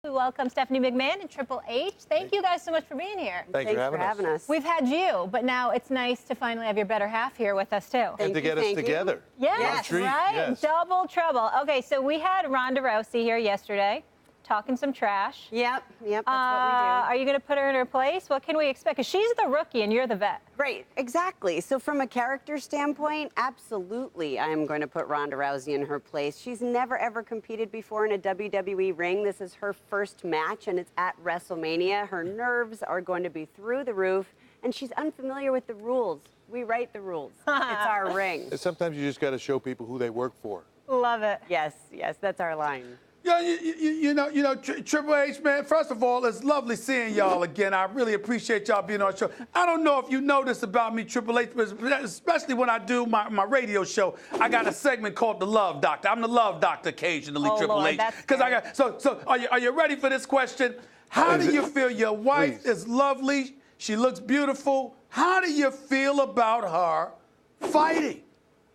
We welcome Stephanie McMahon and Triple H. Thank you guys so much for being here. Thanks for having us. We've had you, but now it's nice to finally have your better half here with us, too. And to get us together. Yes, right? Yes. Double trouble. Okay, so we had Ronda Rousey here yesterday, talking some trash. Yep, that's what we do. Are you going to put her in her place? What can we expect? Because she's the rookie and you're the vet. Right, exactly. So from a character standpoint, absolutely, I am going to put Ronda Rousey in her place. She's never, ever competed before in a WWE ring. This is her first match, and it's at WrestleMania. Her nerves are going to be through the roof, and she's unfamiliar with the rules. We write the rules. It's our ring. Sometimes you just got to show people who they work for. Love it. Yes, that's our line. Yeah, you know, Triple H, man, first of all, it's lovely seeing y'all again. I really appreciate y'all being on the show. I don't know if you know this about me, Triple H, but especially when I do my radio show, I got a segment called The Love Doctor. I'm the Love Doctor occasionally, Triple H. Because I got so are you ready for this question? How do you feel? Your wife is lovely. She looks beautiful. How do you feel about her fighting?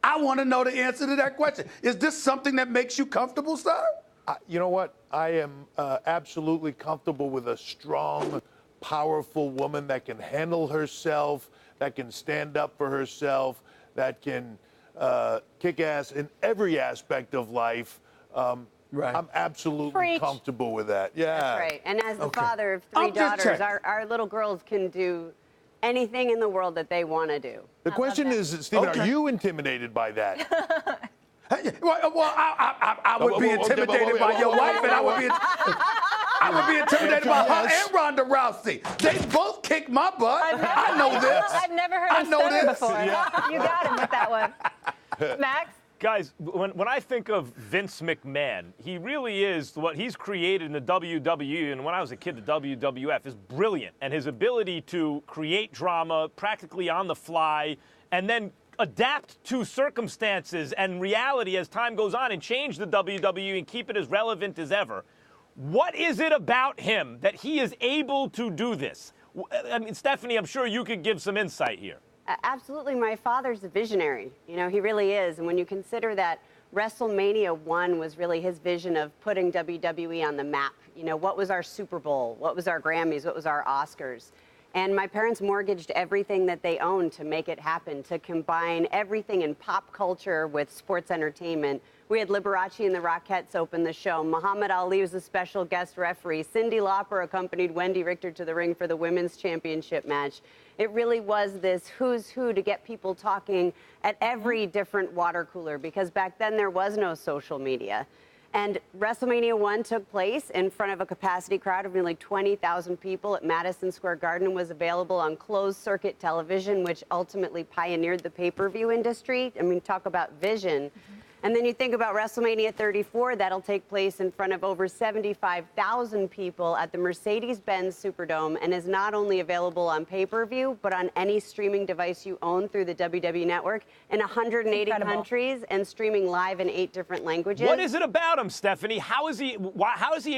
I want to know the answer to that question. Is this something that makes you comfortable, sir? You know what? I am absolutely comfortable with a strong, powerful woman that can handle herself, that can stand up for herself, that can kick ass in every aspect of life. Right. I'm absolutely comfortable with that. Yeah. That's right. And as the father of three daughters, our little girls can do anything in the world that they want to do. The question is, Stephen, are you intimidated by that? Well, I would be intimidated by your wife, and I would be intimidated by her and Ronda Rousey. They both kick my butt. I know this. I've never heard him stutter before. Yeah. You got him with that one. Max? Guys, when I think of Vince McMahon, he really is what he's created in the WWE, and when I was a kid, the WWF, is brilliant. And his ability to create drama practically on the fly and then adapt to circumstances and reality as time goes on and change the WWE and keep it as relevant as ever. What is it about him that he is able to do this? I mean, Stephanie, I'm sure you could give some insight here. Absolutely. My father's a visionary. You know, he really is. And when you consider that WrestleMania 1 was really his vision of putting WWE on the map, you know, what was our Super Bowl? What was our Grammys? What was our Oscars? And my parents mortgaged everything that they owned to make it happen, to combine everything in pop culture with sports entertainment. We had Liberace and the Rockettes open the show. Muhammad Ali was a special guest referee. Cyndi Lauper accompanied Wendy Richter to the ring for the women's championship match. It really was this who's who to get people talking at every different water cooler, because back then there was no social media. And WrestleMania 1 took place in front of a capacity crowd of nearly 20,000 people at Madison Square Garden and was available on closed-circuit television, which ultimately pioneered the pay-per-view industry. I mean, talk about vision. And then you think about WrestleMania 34, that'll take place in front of over 75,000 people at the Mercedes-Benz Superdome and is not only available on pay-per-view, but on any streaming device you own through the WWE Network in 180 countries and streaming live in 8 different languages. What is it about him, Stephanie? How is he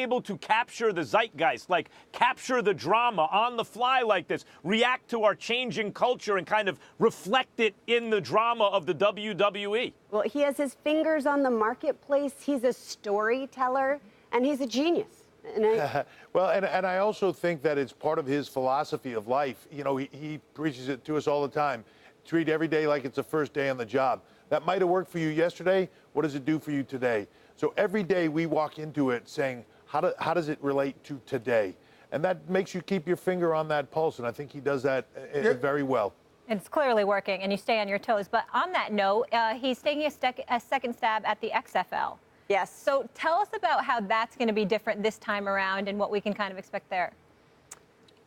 able to capture the zeitgeist, like capture the drama on the fly like this, react to our changing culture and kind of reflect it in the drama of the WWE? Well, he has his fingers on the marketplace. He's a storyteller, and he's a genius. Well, and I also think that it's part of his philosophy of life. You know, he preaches it to us all the time. Treat every day like it's the first day on the job. That might have worked for you yesterday. What does it do for you today? So every day we walk into it saying, how does it relate to today? And that makes you keep your finger on that pulse, and I think he does that very well. It's clearly working, and you stay on your toes. But on that note, he's taking a second stab at the XFL. Yes. So tell us about how that's going to be different this time around and what we can kind of expect there.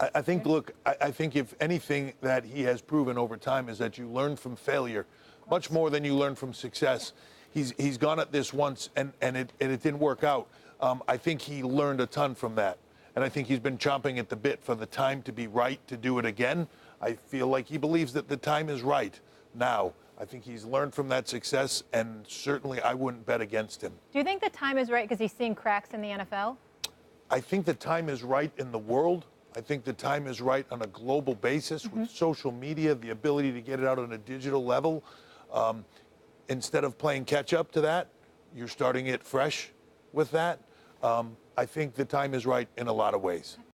I think, look, I think if anything that he has proven over time is that you learn from failure much more than you learn from success. He's gone at this once, and it didn't work out. I think he learned a ton from that. And I think he's been chomping at the bit for the time to be right to do it again. I feel like he believes that the time is right now. I think he's learned from that success, and certainly I wouldn't bet against him. Do you think the time is right because he's seeing cracks in the NFL? I think the time is right in the world. I think the time is right on a global basis with social media, the ability to get it out on a digital level. Instead of playing catch up to that, you're starting it fresh with that. I think the time is right in a lot of ways.